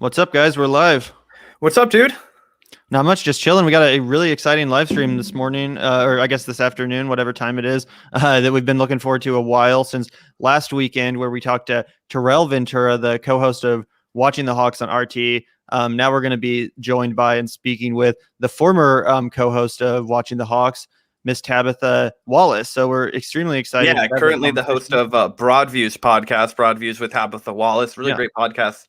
What's up, guys? We're live. What's up, dude? Not much, just chilling. We got a really exciting live stream this morning, or I guess this afternoon, whatever time it is, that we've been looking forward to a while since last weekend, where we talked to Terrell Ventura, the co-host of Watching the Hawks on RT. Now we're going to be joined by and speaking with the former co-host of Watching the Hawks, Miss Tabetha Wallace. So we're extremely excited. Yeah, currently the host of Broadviews podcast, Broadviews with Tabetha Wallace. Really great podcast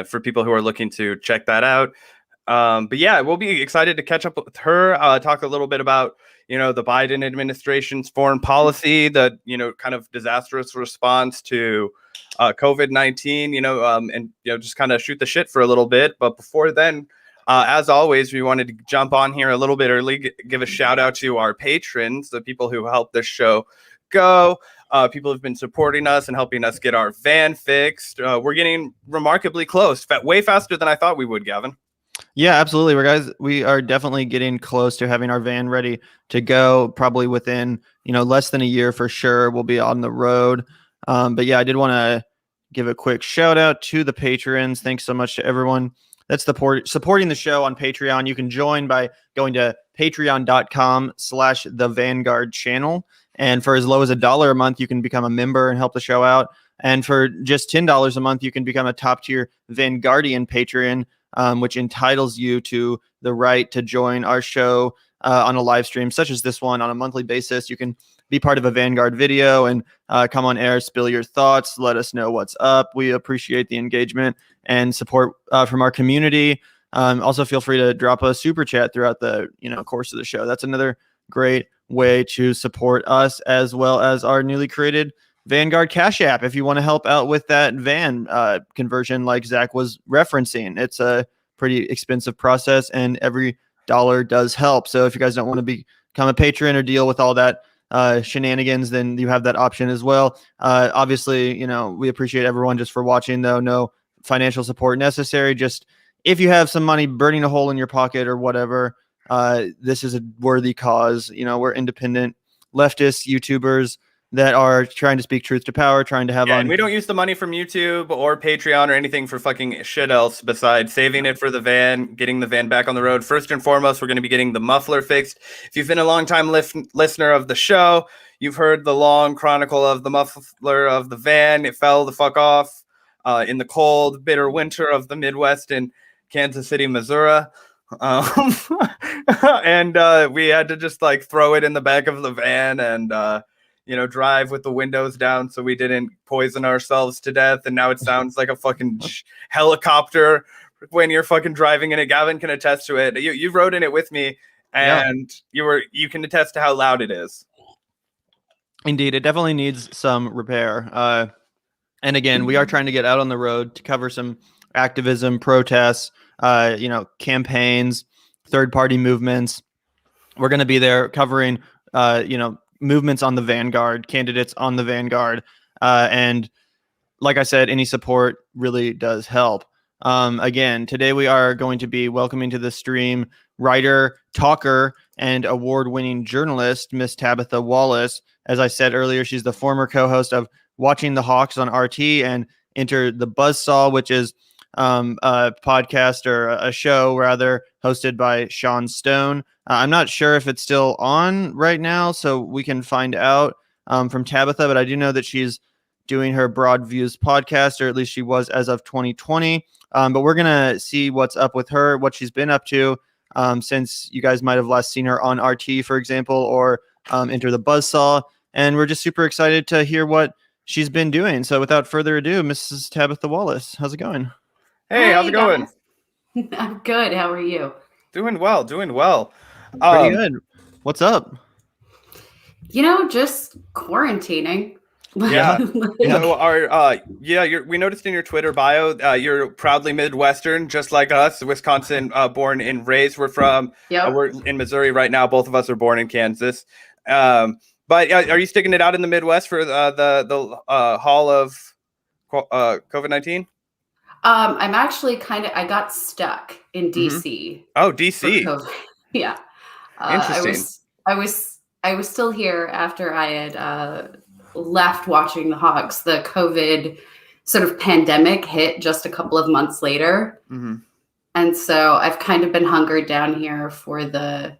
for people who are looking to check that out. But yeah, we'll be excited to catch up with her, talk a little bit about, the Biden administration's foreign policy, the, kind of disastrous response to COVID-19, and, just kind of shoot the shit for a little bit. But before then, as always, we wanted to jump on here a little bit early, give a shout out to our patrons, the people who helped this show go. People have been supporting us and helping us get our van fixed. We're getting remarkably close, way faster than I thought we would, Gavin. Yeah, absolutely. We are definitely getting close to having our van ready to go, probably within, less than a year for sure. We'll be on the road. But yeah, I did want to give a quick shout out to the patrons. Thanks so much to everyone that's supporting the show on Patreon. You can join by going to patreon.com/the Vanguard channel. And for as low as $1 a month, you can become a member and help the show out. And for just $10 a month, you can become a top tier Vanguardian patron, which entitles you to the right to join our show on a live stream, such as this one, on a monthly basis. You can be part of a Vanguard video and come on air, spill your thoughts, let us know what's up. We appreciate the engagement and support from our community. Also, feel free to drop a super chat throughout the course of the show. That's another great way to support us, as well as our newly created Vanguard Cash App, if you want to help out with that van conversion like Zach was referencing. It's a pretty expensive process, and every dollar does help. So if you guys don't want to become a patron or deal with all that shenanigans, then you have that option as well. Obviously, we appreciate everyone just for watching, though. No financial support necessary. Just if you have some money burning a hole in your pocket or whatever, this is a worthy cause. We're independent leftist YouTubers that are trying to speak truth to power, trying to have and we don't use the money from YouTube or Patreon or anything for fucking shit else besides saving it for the van, getting the van back on the road. First and foremost, we're going to be getting the muffler fixed. If you've been a long-time listener of the show, you've heard the long chronicle of the muffler of the van. It fell the fuck off in the cold, bitter winter of the Midwest in Kansas City, Missouri. And we had to just throw it in the back of the van and drive with the windows down so we didn't poison ourselves to death. And now it sounds like a fucking helicopter when you're fucking driving in it. Gavin can attest to it. You rode in it with me, and you can attest to how loud it is. Indeed, it definitely needs some repair. And again, we are trying to get out on the road to cover some activism, protests, campaigns, third-party movements. We're going to be there covering, movements on the Vanguard, candidates on the Vanguard. And like I said, any support really does help. Again, today we are going to be welcoming to the stream writer, talker, and award-winning journalist, Miss Tabetha Wallace. As I said earlier, she's the former co-host of Watching the Hawks on RT and entered the Buzzsaw, which is a podcast or a show rather hosted by Sean Stone. I'm not sure if it's still on right now, so we can find out from Tabetha, but I do know that she's doing her Broadviews podcast, or at least she was as of 2020. But we're going to see what's up with her, what she's been up to since you guys might have last seen her on RT, for example, or Enter the Buzzsaw. And we're just super excited to hear what she's been doing. So without further ado, Mrs. Tabetha Wallace, how's it going? Hey, how's it going? I'm good. How are you? Doing well. Pretty good. What's up? Just quarantining. Yeah. We noticed in your Twitter bio, you're proudly Midwestern, just like us, Wisconsin, born and raised. We're in Missouri right now. Both of us are born in Kansas. But are you sticking it out in the Midwest for the Hall of COVID-19? I'm actually I got stuck in DC. Oh, DC. Yeah. Interesting. I was still here after I had left Watching the Hawks. The COVID sort of pandemic hit just a couple of months later. Mm-hmm. And so I've kind of been hungered down here for the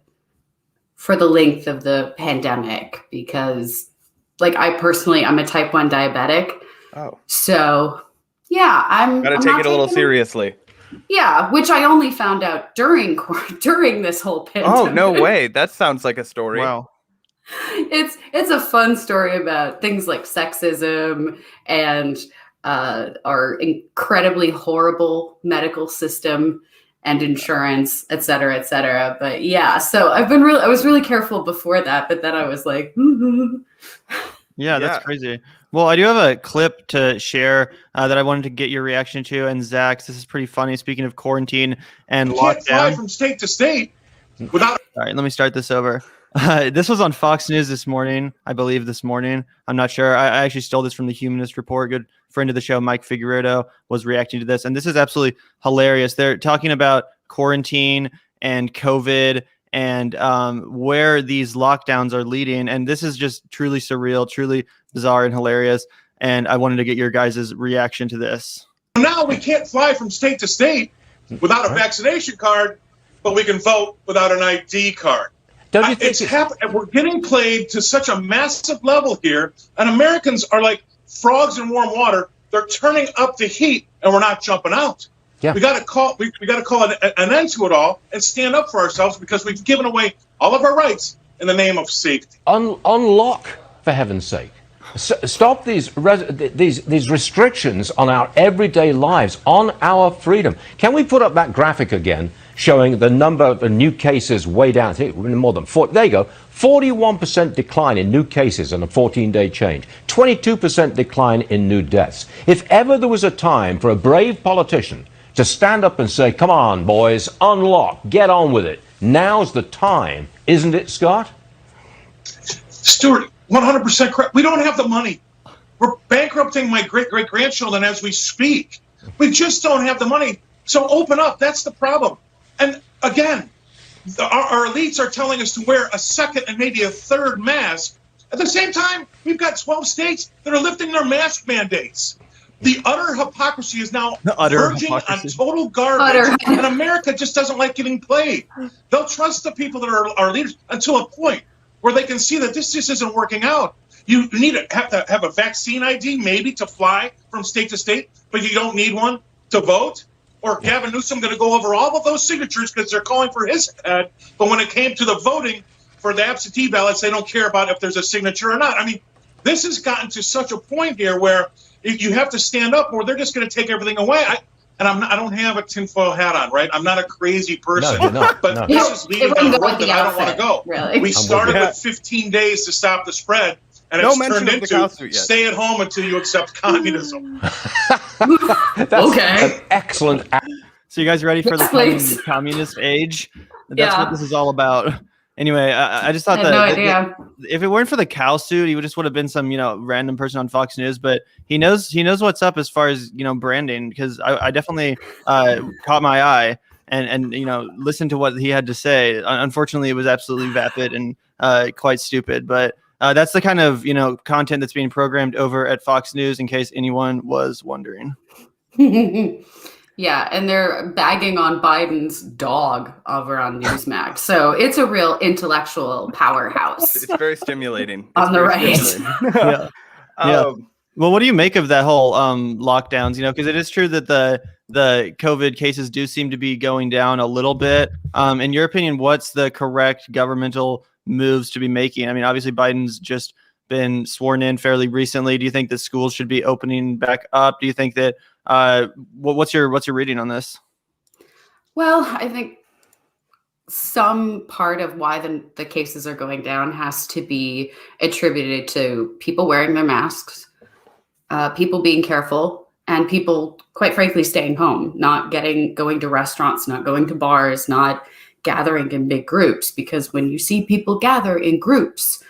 length of the pandemic because, like, I'm a type 1 diabetic. Oh. So, yeah, I'm Gotta take it a little seriously. Yeah, which I only found out during this whole pandemic. Oh, no way. That sounds like a story. Wow. It's a fun story about things like sexism and our incredibly horrible medical system and insurance, et cetera, et cetera. But yeah, so I was really careful before that, but then I was like, Yeah, that's crazy. Well, I do have a clip to share that I wanted to get your reaction to. And Zach, this is pretty funny. Speaking of quarantine and lockdown. Can't fly from state to state without. All right, let me start this over. This was on Fox News this morning, I believe this morning. I'm not sure. I actually stole this from the Humanist Report. Good friend of the show, Mike Figueredo, was reacting to this. And this is absolutely hilarious. They're talking about quarantine and COVID and where these lockdowns are leading. And this is just truly surreal, truly bizarre and hilarious. And I wanted to get your guys' reaction to this. Now we can't fly from state to state without a vaccination card, but we can vote without an ID card. Don't you think it's happening? We're getting played to such a massive level here, and Americans are like frogs in warm water. They're turning up the heat, and we're not jumping out. Yeah. We got to call an end to it all and stand up for ourselves because we've given away all of our rights in the name of safety. Unlock, for heaven's sake. Stop these restrictions on our everyday lives, on our freedom. Can we put up that graphic again, showing the number of new cases way down? More than 40. There you go. 41% decline in new cases in a 14-day change. 22% decline in new deaths. If ever there was a time for a brave politician to stand up and say, come on, boys, unlock, get on with it, now's the time, isn't it, Scott? Stuart, 100% correct. We don't have the money. We're bankrupting my great-great-grandchildren as we speak. We just don't have the money. So open up. That's the problem. And again, our elites are telling us to wear a second and maybe a third mask. At the same time, we've got 12 states that are lifting their mask mandates. The utter hypocrisy is now verging on total garbage, and America just doesn't like getting played. They'll trust the people that are our leaders until a point where they can see that this just isn't working out. You need to have a vaccine ID, maybe, to fly from state to state, but you don't need one to vote. Or Gavin Newsom going to go over all of those signatures because they're calling for his head. But when it came to the voting for the absentee ballots, they don't care about if there's a signature or not. I mean, this has gotten to such a point here where you have to stand up or they're just going to take everything away. I don't have a tinfoil hat on, right? I'm not a crazy person. No, you're not. But this is leading down the road that I don't want to go. Really? We started with 15 days to stop the spread, and it's turned into stay at home until you accept communism. That's an excellent. So you guys ready for the communist age? That's what this is all about. Anyway, I just thought that if it weren't for the cow suit, he would have been some, random person on Fox News. But he knows what's up as far as, branding, because I definitely caught my eye and listened to what he had to say. Unfortunately, it was absolutely vapid and quite stupid. But that's the kind of, content that's being programmed over at Fox News, in case anyone was wondering. Yeah, and they're bagging on Biden's dog over on Newsmax. So it's a real intellectual powerhouse. It's very stimulating. On the right. Yeah. Well, what do you make of that whole lockdowns? Because it is true that the COVID cases do seem to be going down a little bit. In your opinion, what's the correct governmental moves to be making? I mean, obviously Biden's just been sworn in fairly recently. Do you think that schools should be opening back up? Do you think that what's your reading on this? Well, I think some part of why the cases are going down has to be attributed to people wearing their masks, people being careful, and people, quite frankly, staying home, not going to restaurants, not going to bars, not gathering in big groups. Because when you see people gather in groups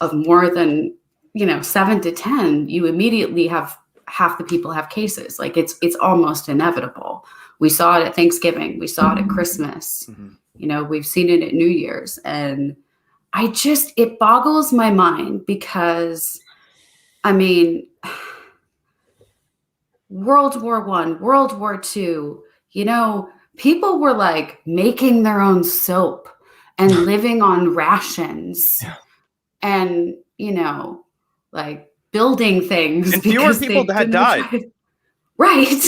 of more than 7 to 10, you immediately have half the people have cases. Like it's almost inevitable. We saw it at Thanksgiving. We saw it at Christmas. Mm-hmm. We've seen it at New Year's. And it boggles my mind because, I mean, World War I, World War II, you know, people were like making their own soap and living on rations and, you know, like building things. And fewer people had died. Right.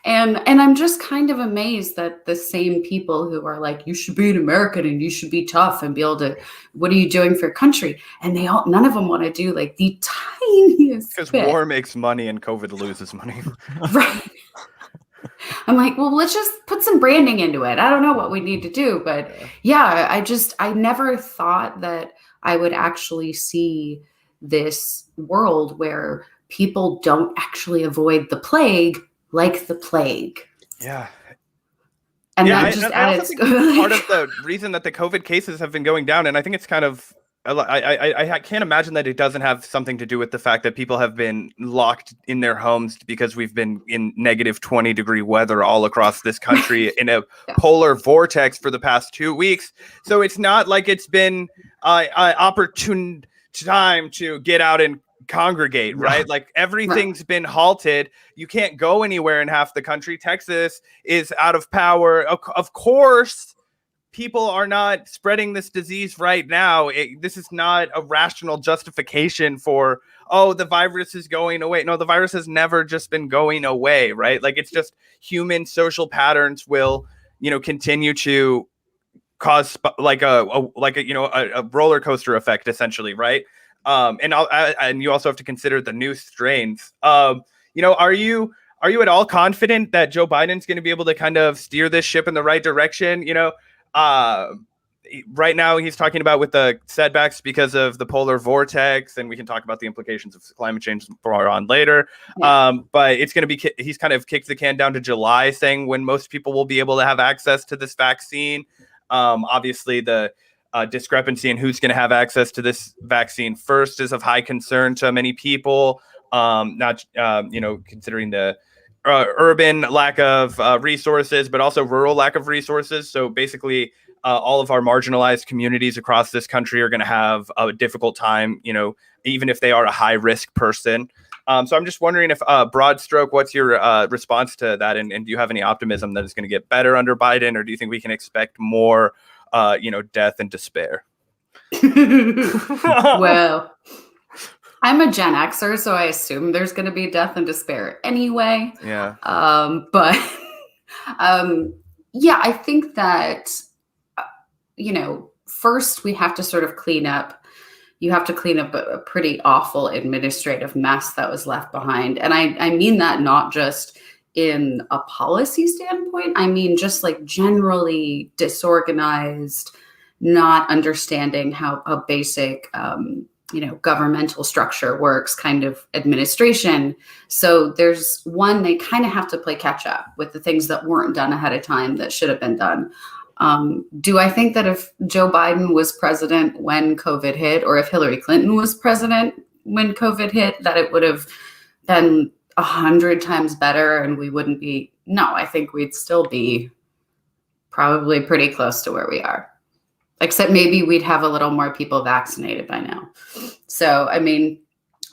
And I'm just kind of amazed that the same people who are like, you should be an American and you should be tough and be able to, what are you doing for your country? And none of them want to do like the tiniest Because bit. war makes money and COVID loses money. Right. I'm like, well, let's just put some branding into it. I don't know what we need to do, but yeah, I never thought that I would actually see this world where people don't actually avoid the plague like the plague. Yeah. And yeah, that just I also think part of the reason that the COVID cases have been going down, and I think it's kind of, I can't imagine that it doesn't have something to do with the fact that people have been locked in their homes because we've been in negative 20-degree weather all across this country in a polar vortex for the past 2 weeks. So it's not like it's been an opportune time to get out and congregate, right? Like everything's been halted. You can't go anywhere in half the country. Texas is out of power. Of course, people are not spreading this disease right now. This is not a rational justification for, oh, the virus is going away. No, the virus has never just been going away, right? Like it's just human social patterns will, continue to cause like a roller coaster effect, essentially, right? And you also have to consider the new strains. Are you at all confident that Joe Biden's going to be able to kind of steer this ship in the right direction? Right now he's talking about with the setbacks because of the polar vortex, and we can talk about the implications of climate change more on later. But it's going to be, he's kind of kicked the can down to July, saying when most people will be able to have access to this vaccine. Obviously the discrepancy in who's going to have access to this vaccine first is of high concern to many people. Not considering the urban lack of resources, but also rural lack of resources. So basically, all of our marginalized communities across this country are going to have a difficult time, even if they are a high risk person. So I'm just wondering if, broad stroke, what's your response to that? And do you have any optimism that it's going to get better under Biden, or do you think we can expect more death and despair? Well, I'm a Gen Xer, so I assume there's going to be death and despair anyway. Yeah. But I think that, first we have to sort of clean up. You have to clean up a pretty awful administrative mess that was left behind. And I mean that not just in a policy standpoint. I mean, just like generally disorganized, not understanding how a basic, governmental structure works, kind of administration. So there's one, they kind of have to play catch up with the things that weren't done ahead of time that should have been done. Do I think that if Joe Biden was president when COVID hit, or if Hillary Clinton was president when COVID hit, that it would have been 100 times better and we wouldn't be? No, I think we'd still be probably pretty close to where we are, except maybe we'd have a little more people vaccinated by now. So, I mean,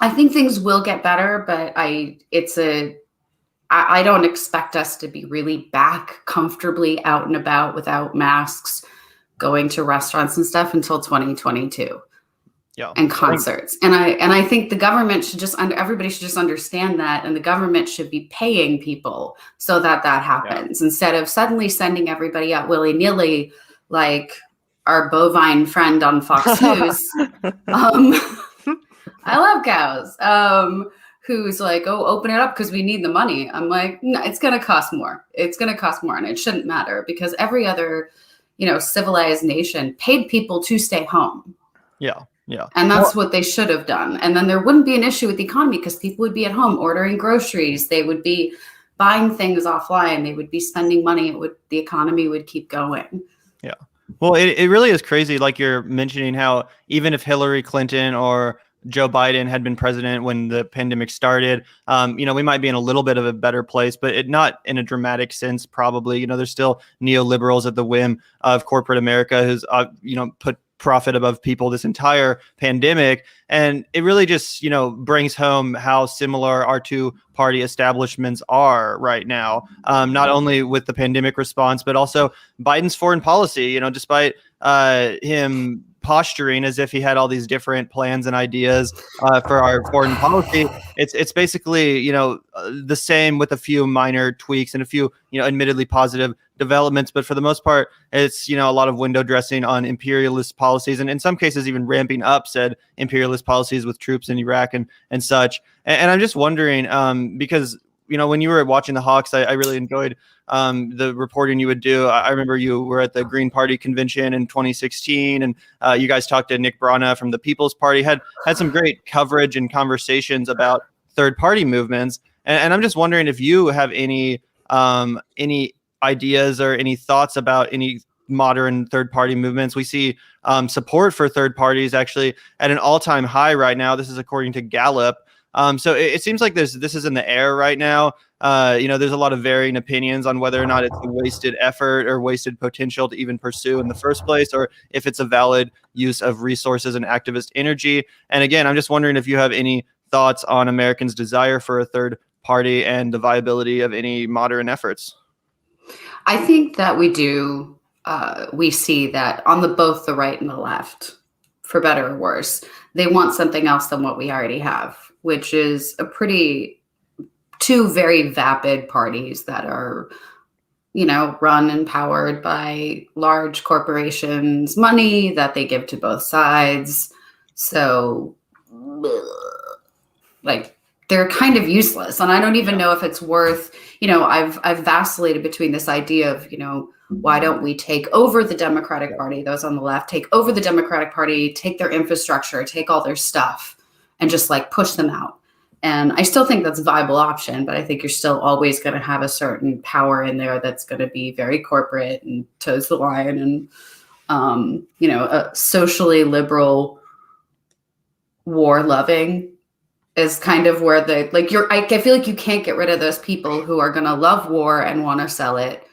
I think things will get better, but I don't expect us to be really back comfortably out and about without masks, going to restaurants and stuff until 2022. Yeah. And concerts. And I think the government should everybody should just understand that. And the government should be paying people so that happens, instead of suddenly sending everybody out willy-nilly, like our bovine friend on Fox News. I love cows. Who's like, oh, open it up because we need the money. I'm like, no, it's going to cost more. It's going to cost more. And it shouldn't matter, because every other, civilized nation paid people to stay home. Yeah. Yeah. And that's what they should have done. And then there wouldn't be an issue with the economy, because people would be at home ordering groceries. They would be buying things offline. They would be spending money. The economy would keep going. Yeah. Well, it really is crazy. Like you're mentioning how even if Hillary Clinton or Joe Biden had been president when the pandemic started, we might be in a little bit of a better place, but not in a dramatic sense, probably. There's still neoliberals at the whim of corporate America who's, put profit above people this entire pandemic. And it really just, brings home how similar our two party establishments are right now, not only with the pandemic response, but also Biden's foreign policy. Despite him posturing as if he had all these different plans and ideas for our foreign policy, it's basically the same with a few minor tweaks and a few admittedly positive developments, but for the most part it's a lot of window dressing on imperialist policies, and in some cases even ramping up said imperialist policies with troops in Iraq and such. And I'm just wondering, because when you were watching the Hawks, I really enjoyed the reporting you would do. I remember you were at the Green Party convention in 2016, and you guys talked to Nick Brana from the People's Party, had some great coverage and conversations about third party movements. And I'm just wondering if you have any ideas or any thoughts about any modern third party movements. We see support for third parties actually at an all-time high right now. This is according to Gallup. So it seems like this is in the air right now. There's a lot of varying opinions on whether or not it's a wasted effort or wasted potential to even pursue in the first place, or if it's a valid use of resources and activist energy. And again, I'm just wondering if you have any thoughts on Americans' desire for a third party and the viability of any modern efforts. I think that we do. We see that on both the right and the left, for better or worse, they want something else than what we already have, which is two very vapid parties that are, run and powered by large corporations, money that they give to both sides. So, they're kind of useless. And I don't even know if it's worth, I've vacillated between this idea of, why don't we take over the Democratic Party, those on the left, take over the Democratic Party, take their infrastructure, take all their stuff, and just push them out. And I still think that's a viable option, but I think you're still always going to have a certain power in there that's going to be very corporate and toes the line, and, a socially liberal, war loving is kind of where I feel like you can't get rid of those people who are going to love war and want to sell it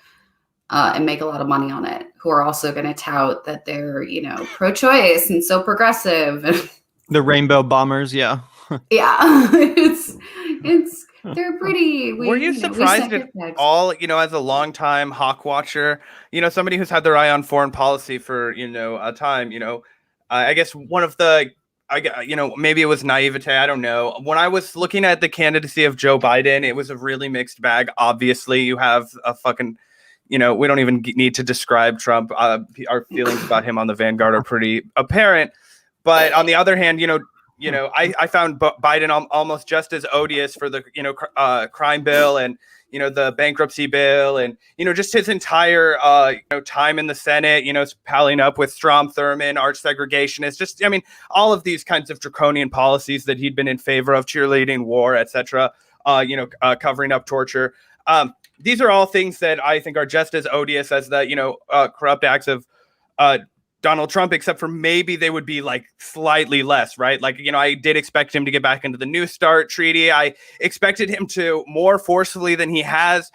and make a lot of money on it, who are also going to tout that they're, pro-choice and so progressive. The rainbow bombers. Yeah. Yeah. They're pretty. Were you surprised at all, as a longtime Hawk watcher, somebody who's had their eye on foreign policy for, a time, I guess one of the, maybe it was naivete. I don't know. When I was looking at the candidacy of Joe Biden, it was a really mixed bag. Obviously, you have a fucking, we don't even need to describe Trump. Our feelings about him on the Vanguard are pretty apparent. But on the other hand, I found Biden almost just as odious for the, crime bill and, the bankruptcy bill and, just his entire, time in the Senate, palling up with Strom Thurmond, arch segregationists, just, all of these kinds of draconian policies that he'd been in favor of, cheerleading war, etc., covering up torture. These are all things that I think are just as odious as the, corrupt acts of Donald Trump, except for maybe they would be slightly less, right? I did expect him to get back into the New START treaty. I expected him to more forcefully than he has,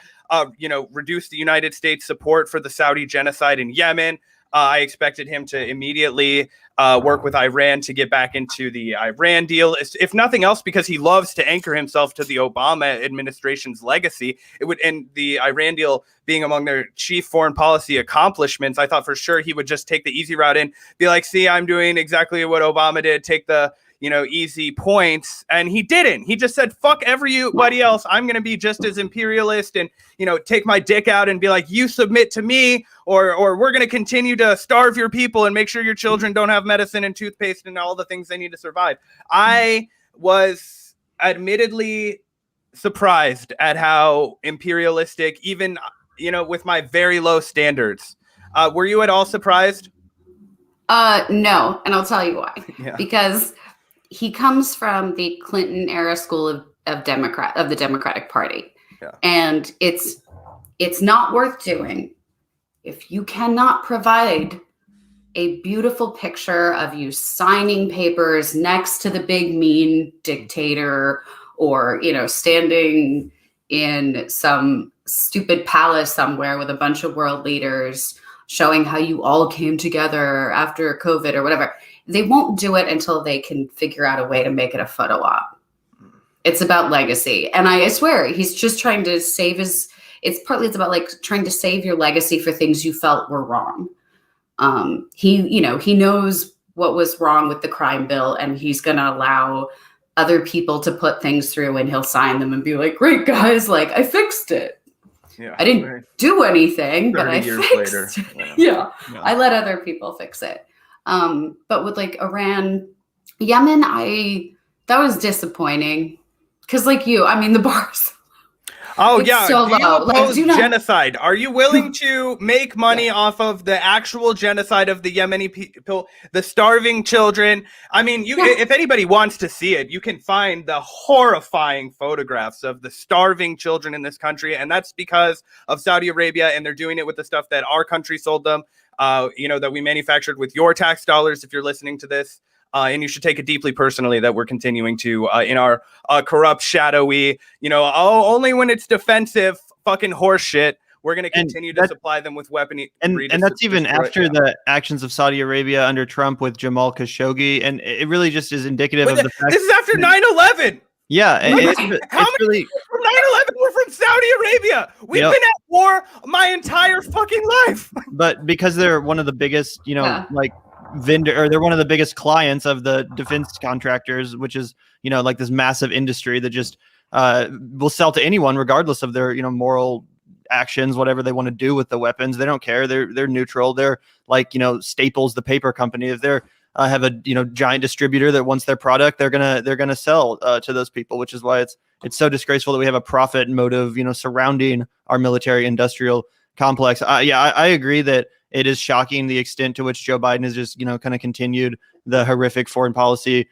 reduce the United States support for the Saudi genocide in Yemen. I expected him to immediately work with Iran to get back into the Iran deal, if nothing else, because he loves to anchor himself to the Obama administration's legacy. It would, and the Iran deal being among their chief foreign policy accomplishments, I thought for sure he would just take the easy route and be like, see, I'm doing exactly what Obama did, take the easy points. And he didn't. He just said, fuck everybody else. I'm going to be just as imperialist and, take my dick out and be like, you submit to me, or we're going to continue to starve your people and make sure your children don't have medicine and toothpaste and all the things they need to survive. I was admittedly surprised at how imperialistic, even, with my very low standards. Were you at all surprised? No. And I'll tell you why. Yeah. Because he comes from the Clinton era school of the Democratic Party. Yeah. And it's not worth doing if you cannot provide a beautiful picture of you signing papers next to the big mean dictator, or, standing in some stupid palace somewhere with a bunch of world leaders, showing how you all came together after COVID or whatever. They won't do it until they can figure out a way to make it a photo op. It's about legacy. And I swear, he's just trying to save it's about like trying to save your legacy for things you felt were wrong. He knows what was wrong with the crime bill, and he's going to allow other people to put things through, and he'll sign them and be like, great guys, like I fixed it. Yeah, I didn't do anything, but I years fixed later. it. Yeah. I let other people fix it. But with like Iran, Yemen, that was disappointing. Cause like you, I mean, the bars. Oh it's yeah, so do you low. oppose Like, genocide? Are you willing to make money off of the actual genocide of the Yemeni people, the starving children? I mean, if anybody wants to see it, you can find the horrifying photographs of the starving children in this country, and that's because of Saudi Arabia, and they're doing it with the stuff that our country sold them, that we manufactured with your tax dollars. If you're listening to this. And you should take it deeply personally that we're continuing to, in our corrupt, shadowy, only when it's defensive fucking horse shit, we're going to continue to supply them with weaponry. And that's even after the actions of Saudi Arabia under Trump with Jamal Khashoggi. And it really just is indicative of the fact. This is after 9/11. Yeah. How many from 9/11 were from Saudi Arabia? We've been at war my entire fucking life. But because they're one of the biggest, they're one of the biggest clients of the defense contractors, which is, like this massive industry that just will sell to anyone regardless of their, moral actions, whatever they want to do with the weapons. They don't care. They're neutral. They're like, Staples, the paper company. If they're have a giant distributor that wants their product, they're gonna sell to those people, which is why it's so disgraceful that we have a profit motive, surrounding our military industrial complex. I agree that it is shocking the extent to which Joe Biden has just, kind of continued the horrific foreign policy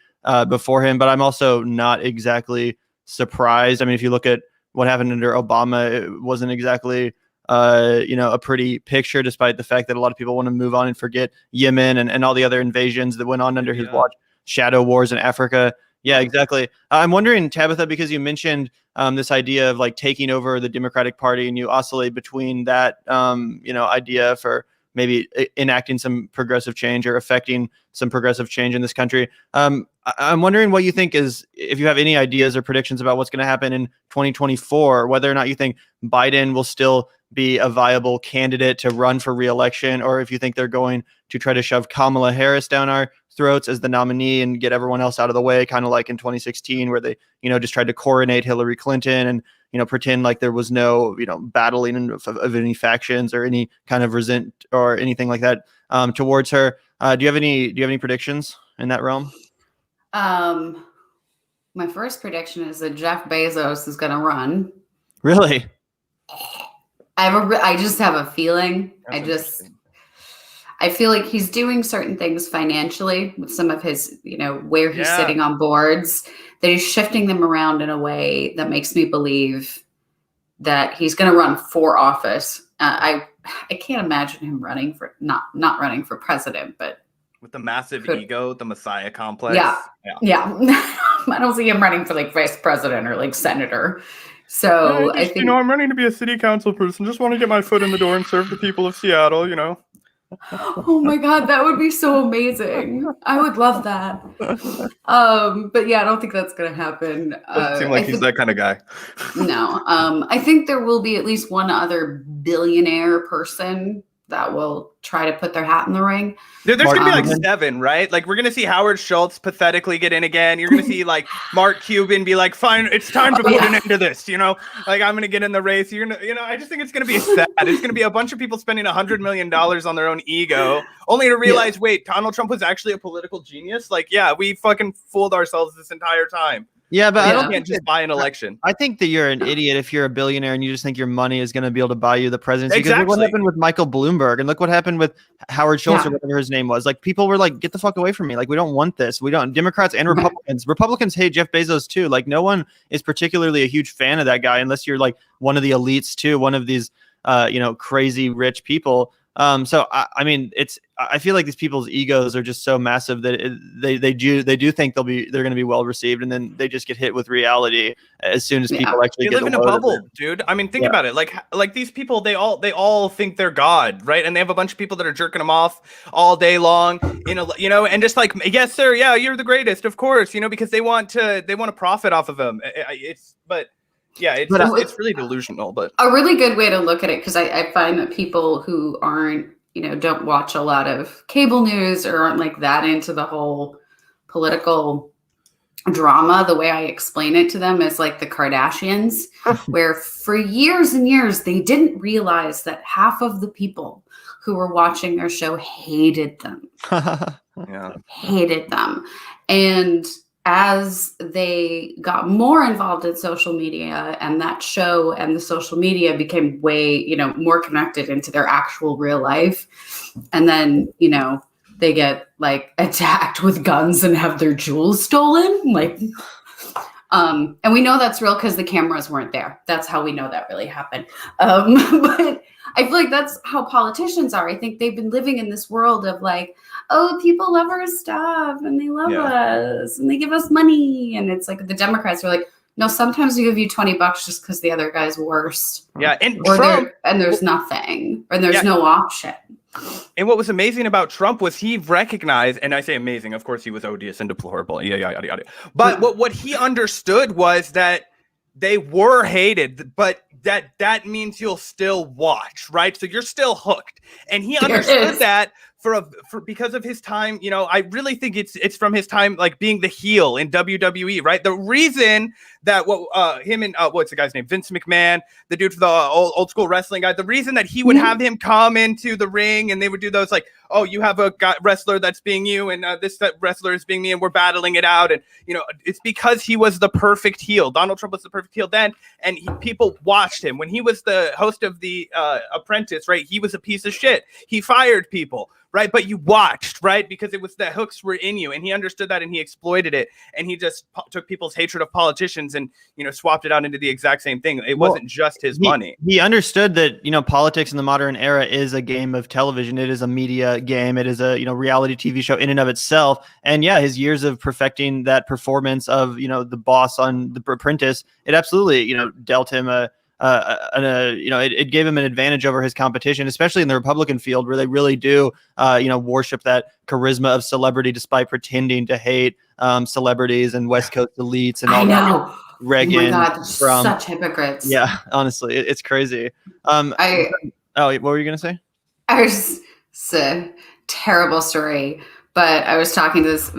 before him. But I'm also not exactly surprised. I mean, if you look at what happened under Obama, it wasn't exactly, a pretty picture, despite the fact that a lot of people want to move on and forget Yemen and all the other invasions that went on under his watch, shadow wars in Africa. Yeah, exactly. I'm wondering, Tabetha, because you mentioned this idea of like taking over the Democratic Party, and you oscillate between that, idea for maybe enacting some progressive change or affecting some progressive change in this country. I'm wondering what you think is, if you have any ideas or predictions about what's going to happen in 2024, whether or not you think Biden will still be a viable candidate to run for re-election, or if you think they're going to try to shove Kamala Harris down our throats as the nominee and get everyone else out of the way, kind of like in 2016, where they, just tried to coronate Hillary Clinton and, pretend like there was no, battling of any factions or any kind of resent or anything like that towards her. Do you have any predictions in that realm? My first prediction is that Jeff Bezos is going to run. Really? I just have a feeling. I feel like he's doing certain things financially with some of his, where he's sitting on boards, that he's shifting them around in a way that makes me believe that he's going to run for office. I can't imagine him running for not running for president, but with the massive ego, the Messiah complex. Yeah. I don't see him running for like vice president or like senator. So I think, I'm running to be a city council person. Just want to get my foot in the door and serve the people of Seattle, Oh my God, that would be so amazing. I would love that. But yeah, I don't think that's going to happen. Doesn't seem like he's that kind of guy. No. I think there will be at least one other billionaire person that will try to put their hat in the ring. There's going to be like 7, right? Like, we're going to see Howard Schultz pathetically get in again. You're going to see like Mark Cuban be like, fine, it's time to put an end to this, like I'm going to get in the race. You're going to, I just think it's going to be sad. It's going to be a bunch of people spending $100 million on their own ego, only to realize, wait, Donald Trump was actually a political genius. Like, yeah, we fucking fooled ourselves this entire time. Yeah, but I can't just buy an election. I think that you're an idiot if you're a billionaire and you just think your money is going to be able to buy you the presidency. Exactly. Because look what happened with Michael Bloomberg, and look what happened with Howard Schultz or whatever his name was. Like, people were like, "Get the fuck away from me!" Like, we don't want this. We don't. Democrats and Republicans. Republicans hate Jeff Bezos too. Like, no one is particularly a huge fan of that guy unless you're like one of the elites too, one of these, crazy rich people. So I mean, I feel like these people's egos are just so massive that they do think they're going to be well received, and then they just get hit with reality as soon as people actually they get live in a bubble, dude. I mean, think about it. Like these people, they all think they're God, right? And they have a bunch of people that are jerking them off all day long, and just like, yes, sir, yeah, you're the greatest, of course, because they want to profit off of them. It's really delusional. But a really good way to look at it, because I find that people who aren't, don't watch a lot of cable news or aren't like that into the whole political drama, the way I explain it to them is like the Kardashians, where for years and years, they didn't realize that half of the people who were watching their show hated them. Hated them. And as they got more involved in social media, and that show and the social media became way, more connected into their actual real life. And then, they get like attacked with guns and have their jewels stolen. And we know that's real because the cameras weren't there. That's how we know that really happened. But I feel like that's how politicians are. I think they've been living in this world of like, oh, people love our stuff and they love us and they give us money. And it's like the Democrats are like, no, sometimes we give you $20 just because the other guy's worse. Yeah. And there's nothing, or there's no option. And what was amazing about Trump was he recognized, and I say amazing, of course he was odious and deplorable, yada. But what he understood was that they were hated, but that means you'll still watch, right? So you're still hooked. And he understood that for because of his time, I really think it's from his time like being the heel in WWE, right? The reason that him and what's the guy's name? Vince McMahon, the dude for the old school wrestling guy, the reason that he would have him come into the ring and they would do those like, oh, you have a wrestler that's being you, and that wrestler is being me, and we're battling it out. And, it's because he was the perfect heel. Donald Trump was the perfect heel then, and people watched him. When he was the host of The Apprentice, right, he was a piece of shit. He fired people, right? But you watched, right? Because it was the hooks were in you, and he understood that, and he exploited it, and he just took people's hatred of politicians and, swapped it out into the exact same thing. It wasn't just his money. He understood that, politics in the modern era is a game of television. It is a media game. It is a, reality TV show in and of itself. And his years of perfecting that performance of, the boss on The Apprentice, it absolutely, dealt him it gave him an advantage over his competition, especially in the Republican field, where they really do, worship that charisma of celebrity, despite pretending to hate celebrities and West Coast elites and all that. Reagan, oh my God, such hypocrites. Yeah, honestly, it's crazy. What were you gonna say? It's a terrible story, but I was talking to this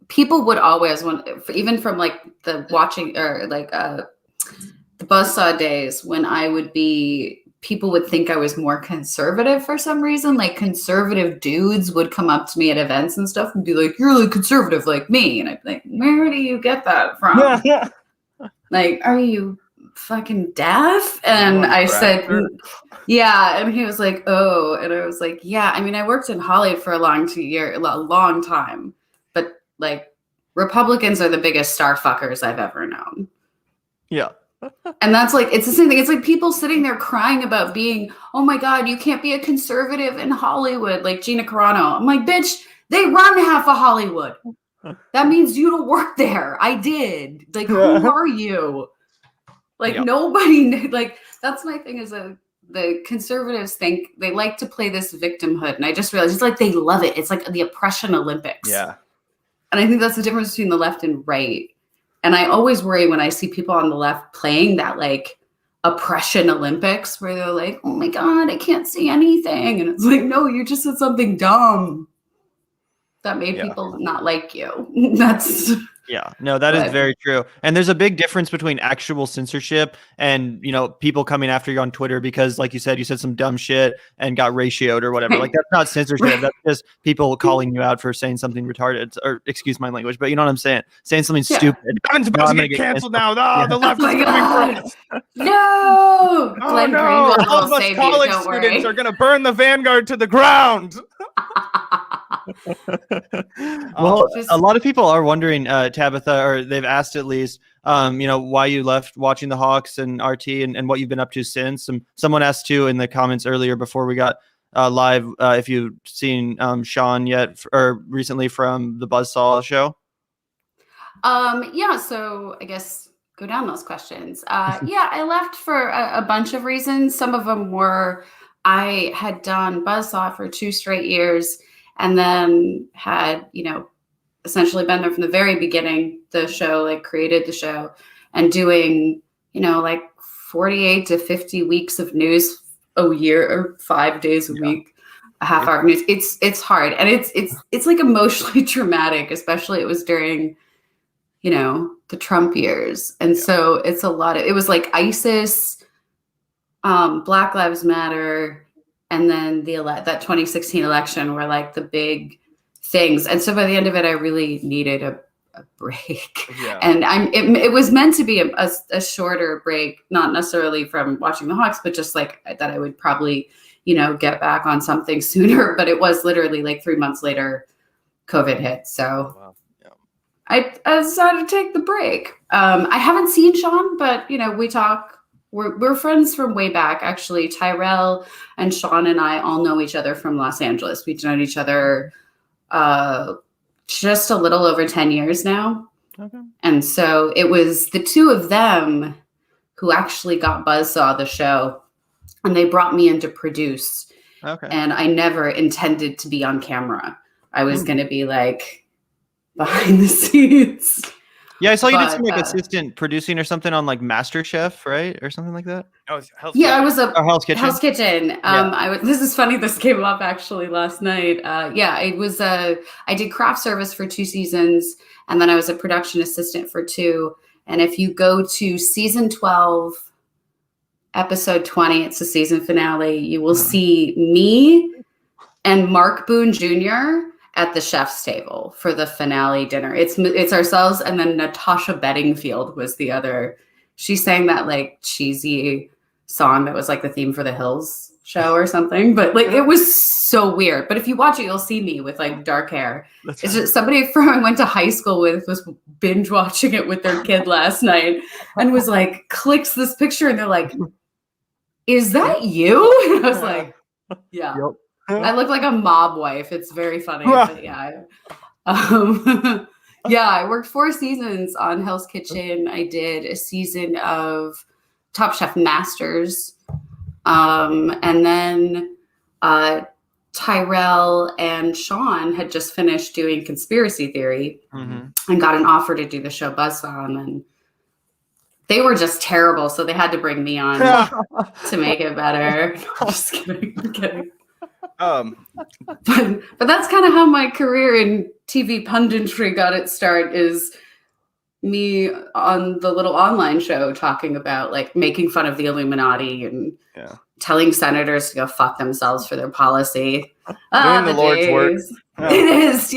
people would always want, even from like the watching or like the Buzzsaw days, when people would think I was more conservative for some reason. Like conservative dudes would come up to me at events and stuff and be like, "You're like conservative like me." And I'd be like, "Where do you get that from?" Yeah. Like, are you fucking deaf? And I said, yeah. And he was like, oh. And I was like, yeah. I mean, I worked in Hollywood for a long time, but like Republicans are the biggest star fuckers I've ever known. Yeah. And that's like, it's the same thing. It's like people sitting there crying about being, oh my God, you can't be a conservative in Hollywood, like Gina Carano. I'm like, bitch, they run half of Hollywood. That means you don't work there. I did. Like, who are you? Like, nobody, like, that's my thing is the conservatives think they like to play this victimhood. And I just realized it's like they love it. It's like the oppression Olympics. Yeah. And I think that's the difference between the left and right. And I always worry when I see people on the left playing that like oppression Olympics where they're like, oh my God, I can't see anything. And it's like, no, you just said something dumb that made people not like you. That's that is very true. And there's a big difference between actual censorship and, people coming after you on Twitter because, like you said some dumb shit and got ratioed or whatever. Like, that's not censorship. That's just people calling you out for saying something retarded, or excuse my language, but you know what I'm saying? Saying something stupid. I'm supposed to get canceled now. No, the left is coming for us. No. Oh, no. All of us college students are going to burn the Vanguard to the ground. Well, a lot of people are wondering, Tabetha, or they've asked at least, why you left watching the Hawks and RT and what you've been up to since. Someone asked too in the comments earlier before we got live. If you've seen Sean yet or recently from the Buzzsaw show. Yeah, so I guess go down those questions. Yeah, I left for a bunch of reasons. Some of them were I had done Buzzsaw for 2 straight years and then had, essentially been there from the very beginning, the show, like created the show and doing, like 48 to 50 weeks of news a year or 5 days a week, a half hour news. It's hard. And it's like emotionally traumatic, especially it was during the Trump years. And so it's a lot of, it was like ISIS, Black Lives Matter, and then that 2016 election were like the big things. And so by the end of it, I really needed a break. Yeah. And it was meant to be a shorter break, not necessarily from watching the Hawks, but just like that I would probably, get back on something sooner. But it was literally like 3 months later, COVID hit. So wow. I decided to take the break. I haven't seen Sean, but we talk. We're friends from way back. Actually, Tyrell and Sean and I all know each other from Los Angeles. We've known each other just a little over 10 years now. Okay. And so it was the two of them who actually got Buzzsaw the show, and they brought me in to produce. Okay. And I never intended to be on camera. I was going to be like behind the scenes. Yeah, I saw you did some like assistant producing or something on like MasterChef, right, or something like that. Oh, I was Hell's Kitchen. Hell's Kitchen. This is funny. This came up actually last night. It was I did craft service for 2 seasons, and then I was a production assistant for 2. And if you go to season 12, episode 20, it's the season finale. You will see me and Mark Boone Jr. at the chef's table for the finale dinner. It's ourselves, and then Natasha Bedingfield was the other. She sang that like cheesy song that was like the theme for the Hills show or something, but like it was so weird. But if you watch it, you'll see me with like dark hair. It's just somebody I went to high school with was binge watching it with their kid last night and was like, clicks this picture, and they're like, "Is that you?" And I was like, "Yeah." Yep. I look like a mob wife. It's very funny. But yeah. I worked 4 seasons on Hell's Kitchen. I did a season of Top Chef Masters. And then Tyrell and Sean had just finished doing Conspiracy Theory and got an offer to do the show Buzzsaw. And then they were just terrible. So they had to bring me on to make it better. Just kidding. I'm kidding. But that's kind of how my career in TV punditry got its start, is me on the little online show talking about like making fun of the Illuminati and telling senators to go fuck themselves for their policy. Doing the Lord's work. Yeah. It is,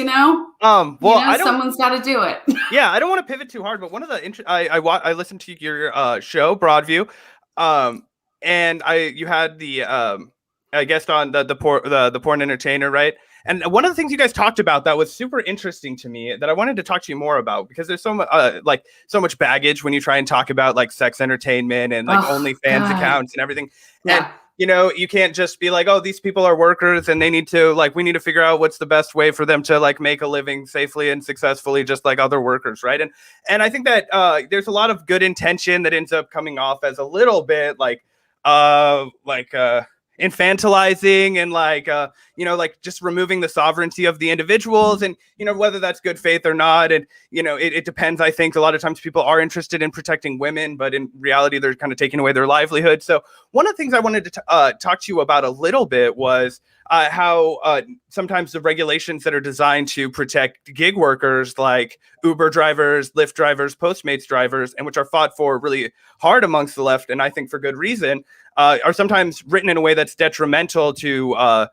someone's got to do it. Yeah, I don't want to pivot too hard, but one of the I listened to your show Broadview, and you had the I guessed on the porn entertainer, right? And one of the things you guys talked about that was super interesting to me that I wanted to talk to you more about, because there's so much so much baggage when you try and talk about like sex entertainment and like OnlyFans accounts and everything. Yeah. And you can't just be like, oh, these people are workers and they need to we need to figure out what's the best way for them to like make a living safely and successfully, just like other workers, right? And I think that there's a lot of good intention that ends up coming off as a little bit infantilizing and just removing the sovereignty of the individuals, and whether that's good faith or not, and it depends. I think a lot of times people are interested in protecting women, but in reality they're kind of taking away their livelihood. So one of the things I wanted to talk to you about a little bit was how sometimes the regulations that are designed to protect gig workers like Uber drivers, Lyft drivers, Postmates drivers, and which are fought for really hard amongst the left, and I think for good reason, are sometimes written in a way that's detrimental to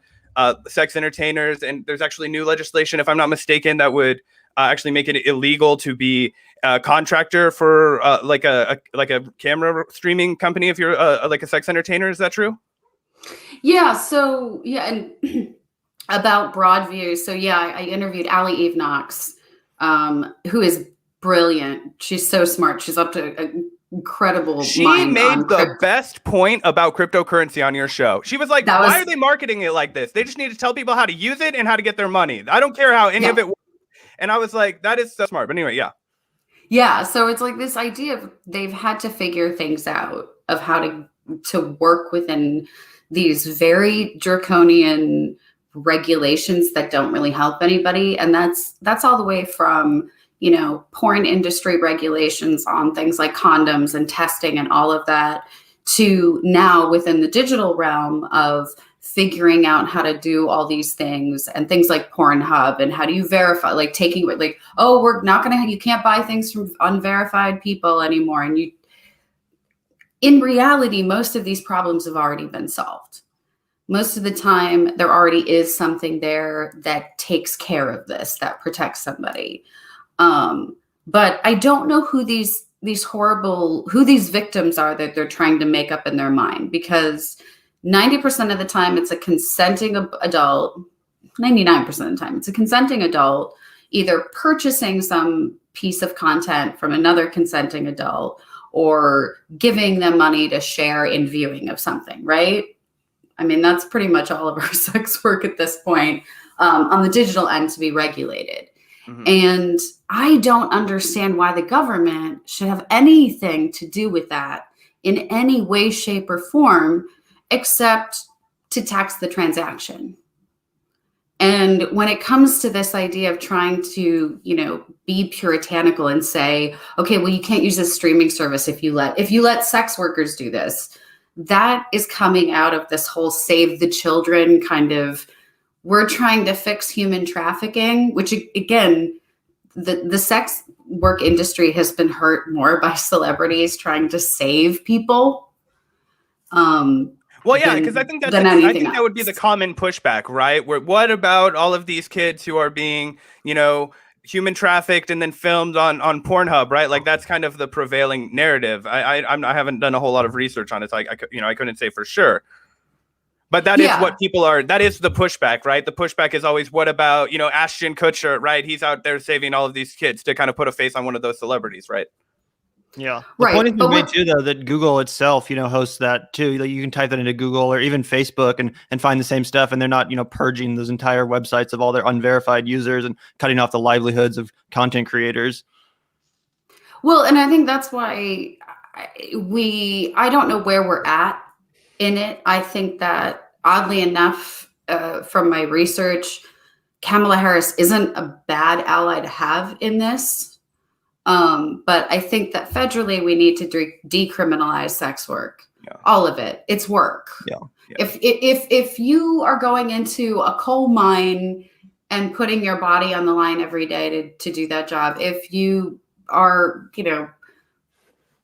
sex entertainers. And there's actually new legislation, if I'm not mistaken, that would actually make it illegal to be a contractor for like a camera streaming company if you're like a sex entertainer. Is that true? Yeah. So and about Broadview. So I interviewed Allie Eve Knox, who is brilliant. She's so smart. She's up to incredible She mind made on the best point about cryptocurrency on your show. She was like, why are they marketing it like this? They just need to tell people how to use it and how to get their money. I don't care how any of it works. And I was like, that is so smart. But anyway, yeah. Yeah, so it's like this idea of they've had to figure things out of how to work within these very draconian regulations that don't really help anybody. And that's all the way from, porn industry regulations on things like condoms and testing and all of that, to now within the digital realm of figuring out how to do all these things and things like Pornhub and how do you verify, like taking like, oh, we're not going to, you can't buy things from unverified people anymore. And in reality, most of these problems have already been solved. Most of the time, there already is something there that takes care of this, that protects somebody. But I don't know who these victims are that they're trying to make up in their mind, because 90% of the time it's a consenting adult, 99% of the time it's a consenting adult either purchasing some piece of content from another consenting adult or giving them money to share in viewing of something, right? I mean, that's pretty much all of our sex work at this point on the digital end to be regulated. Mm-hmm. And I don't understand why the government should have anything to do with that in any way, shape, or form, except to tax the transaction. And when it comes to this idea of trying to, be puritanical and say, okay, well, you can't use this streaming service if you let sex workers do this, that is coming out of this whole save the children kind of, we're trying to fix human trafficking, which again, the sex work industry has been hurt more by celebrities trying to save people. Well, yeah, because I think that would be the common pushback, right? What about all of these kids who are being, human trafficked and then filmed on Pornhub, right? Like that's kind of the prevailing narrative. I haven't done a whole lot of research on it, so I couldn't say for sure. But that is what people are. That is the pushback, right? The pushback is always, what about, Ashton Kutcher, right? He's out there saving all of these kids to kind of put a face on one of those celebrities, right? Yeah. The point is made too, though, that Google itself, hosts that too. Like you can type that into Google or even Facebook and find the same stuff, and they're not, purging those entire websites of all their unverified users and cutting off the livelihoods of content creators. Well, and I think that's why I don't know where we're at in it. I think that oddly enough, from my research, Kamala Harris isn't a bad ally to have in this. But I think that federally we need to decriminalize sex work, all of it. It's work. Yeah. If you are going into a coal mine and putting your body on the line every day to do that job, if you are,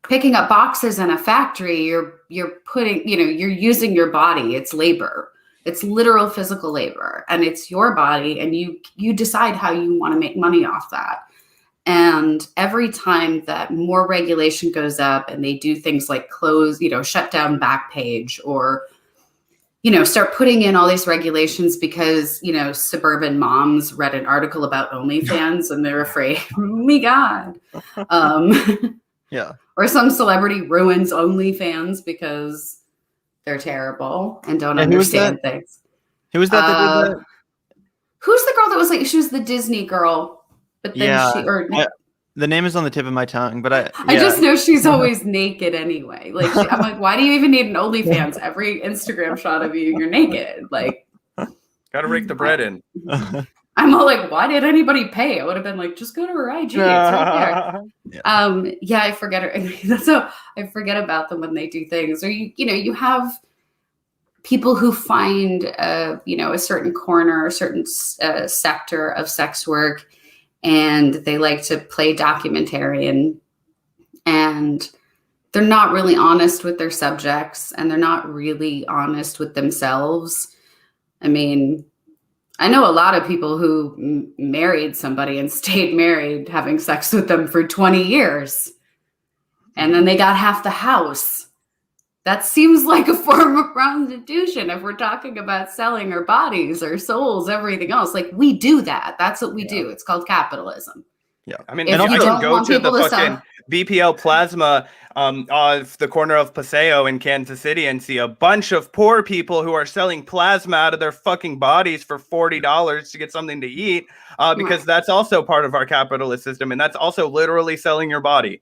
picking up boxes in a factory, you're putting, you're using your body. It's labor. It's literal physical labor, and it's your body, and you decide how you want to make money off that. And every time that more regulation goes up and they do things like close, shut down Backpage or, start putting in all these regulations because, suburban moms read an article about OnlyFans and they're afraid, oh my God. Yeah. Or some celebrity ruins OnlyFans because they're terrible and don't understand things. Who was that did that? Who's the girl that was like, she was the Disney girl? But then the name is on the tip of my tongue, but I just know she's always naked anyway. Like I'm like, why do you even need an OnlyFans? Every Instagram shot of you, you're naked. Like, gotta rake the bread in. I'm all like, why did anybody pay? I would have been like, just go to her IG. It's right there. I forget her. So I forget about them when they do things. Or you have people who find a certain corner, a certain sector of sex work, and they like to play documentarian, and they're not really honest with their subjects, and they're not really honest with themselves. I mean, I know a lot of people who married somebody and stayed married, having sex with them for 20 years, and then they got half the house. That seems like a form of prostitution if we're talking about selling our bodies, our souls, everything else. Like, we do that. That's what we do. It's called capitalism. Yeah. I mean, and I can go to the fucking BPL Plasma off the corner of Paseo in Kansas City and see a bunch of poor people who are selling plasma out of their fucking bodies for $40 to get something to eat, because that's also part of our capitalist system, and that's also literally selling your body.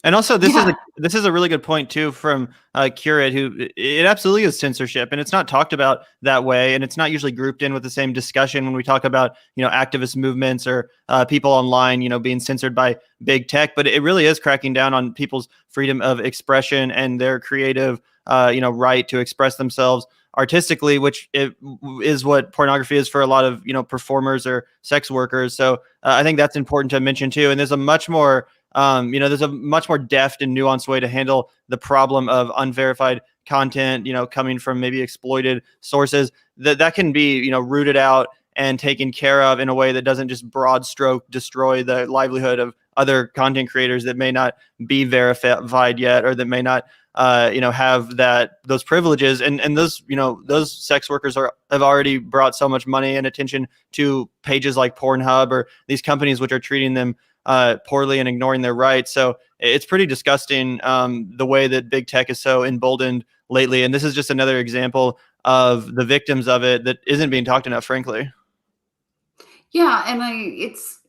And also, this is a really good point too from Curate, who it absolutely is censorship, and it's not talked about that way, and it's not usually grouped in with the same discussion when we talk about activist movements or people online being censored by big tech. But it really is cracking down on people's freedom of expression and their creative right to express themselves artistically, which is what pornography is for a lot of performers or sex workers. So I think that's important to mention too. And there's a much more there's a much more deft and nuanced way to handle the problem of unverified content, coming from maybe exploited sources that can be, rooted out and taken care of in a way that doesn't just broad stroke destroy the livelihood of other content creators that may not be verified yet, or that may not, have those privileges. And those sex workers have already brought so much money and attention to pages like Pornhub or these companies which are treating them poorly and ignoring their rights. So it's pretty disgusting the way that big tech is so emboldened lately. And this is just another example of the victims of it that isn't being talked enough, frankly. Yeah, and it's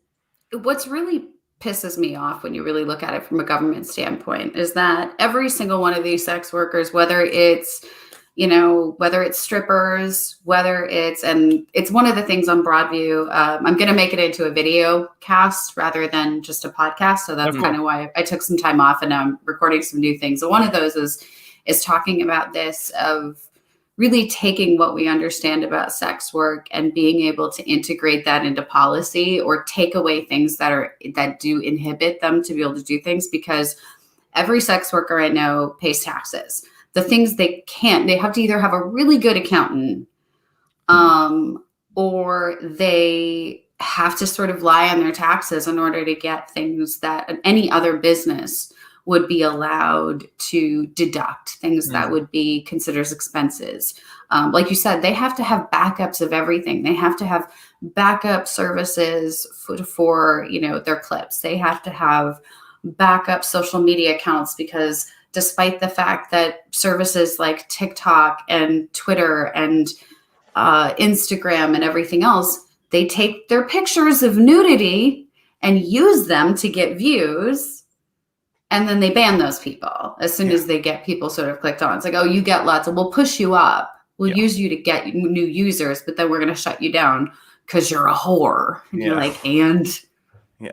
what's really pisses me off when you really look at it from a government standpoint is that every single one of these sex workers, whether it's strippers, and it's one of the things on Broadview. I'm going to make it into a video cast rather than just a podcast. So that's kind of why I took some time off and I'm recording some new things. So one of those is talking about this, of really taking what we understand about sex work and being able to integrate that into policy, or take away things that do inhibit them to be able to do things, because every sex worker I know pays taxes. The things they have to either have a really good accountant, or they have to sort of lie on their taxes in order to get things that any other business would be allowed to deduct, things that would be considered as expenses. Like you said, they have to have backups of everything. They have to have backup services for their clips. They have to have backup social media accounts, because despite the fact that services like TikTok and Twitter and Instagram and everything else, they take their pictures of nudity and use them to get views. And then they ban those people as soon as they get people sort of clicked on. It's like, oh, you get lots we'll push you up. We'll use you to get new users, but then we're going to shut you down because you're a whore. And you're like,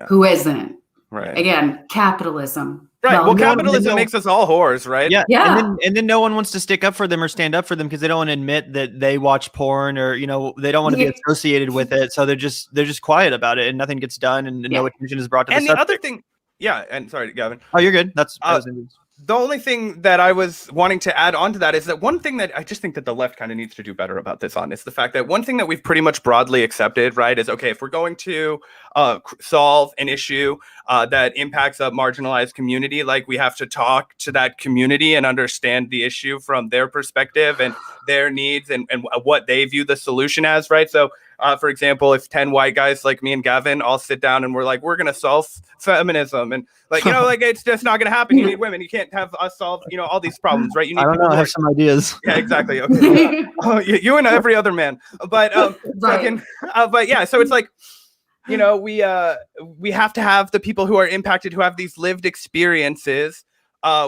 who isn't? Right. Again, capitalism. Right. Well, capitalism makes us all whores, right? Yeah. And then no one wants to stick up for them or stand up for them because they don't want to admit that they watch porn, or they don't want to be associated with it. So they're just quiet about it, and nothing gets done, and no attention is brought to and the other thing. Yeah, and sorry, Gavin. Oh, you're good. That's the only thing that I was wanting to add on to that is that one thing that I just think that the left kind of needs to do better about this on is the fact that one thing that we've pretty much broadly accepted, right, is, okay, if we're going to solve an issue that impacts a marginalized community, like, we have to talk to that community and understand the issue from their perspective and their needs and what they view the solution as, right? So, for example, if 10 white guys like me and Gavin all sit down and we're like, we're going to solve feminism, and it's just not going to happen. You need women. You can't have us solve, all these problems, right? You need I don't know. I have some ideas. Yeah, exactly. Okay. You and every other man. But, but yeah, so it's like, we have to have the people who are impacted, who have these lived experiences.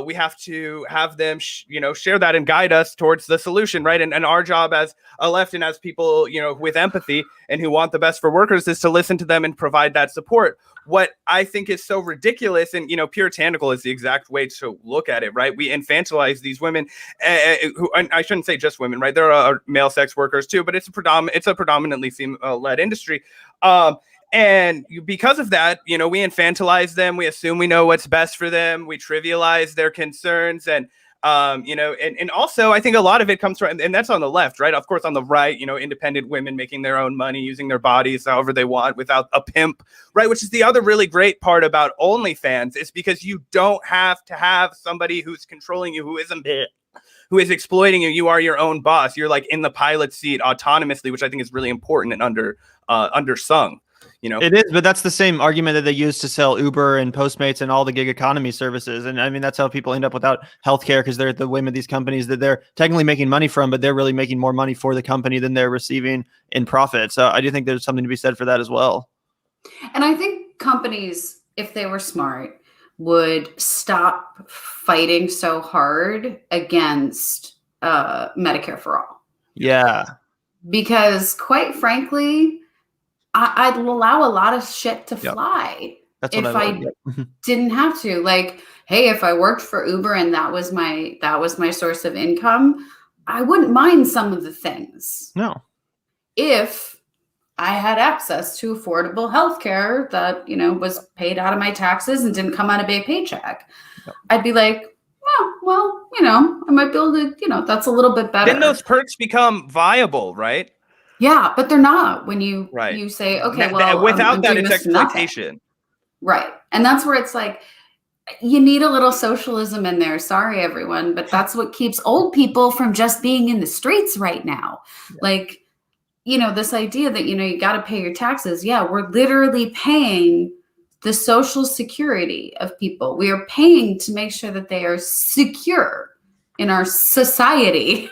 We have to have them, share that and guide us towards the solution, right? And our job as a left and as people, with empathy and who want the best for workers is to listen to them and provide that support. What I think is so ridiculous and, puritanical is the exact way to look at it, right? We infantilize these women, who, and I shouldn't say just women, right? There are male sex workers too, but it's a predominantly female-led industry. And because of that, we infantilize them. We assume we know what's best for them. We trivialize their concerns. And, and also I think a lot of it comes from, and that's on the left, right? Of course, on the right, independent women making their own money, using their bodies however they want without a pimp, right? Which is the other really great part about OnlyFans, is because you don't have to have somebody who's controlling you, who is exploiting you. You are your own boss. You're like in the pilot seat autonomously, which I think is really important and undersung. It is, but that's the same argument that they use to sell Uber and Postmates and all the gig economy services. And I mean, that's how people end up without healthcare, because they're at the whim of these companies that they're technically making money from, but they're really making more money for the company than they're receiving in profit. So I do think there's something to be said for that as well. And I think companies, if they were smart, would stop fighting so hard against Medicare for all. Yeah. Because quite frankly, I'd allow a lot of shit to fly if I didn't have to. Like, hey, if I worked for Uber and that was my source of income, I wouldn't mind some of the things. No. If I had access to affordable healthcare that, was paid out of my taxes and didn't come out of a paycheck, I'd be like, oh, well, I might be able to, that's a little bit better. Then those perks become viable, right? Yeah, but they're not when you say, okay, well, without I'm that, doing it's this exploitation. Right. And that's where it's like, you need a little socialism in there. Sorry, everyone. But that's what keeps old people from just being in the streets right now. Yeah. Like, this idea that, you got to pay your taxes. Yeah, we're literally paying the social security of people. We are paying to make sure that they are secure in our society.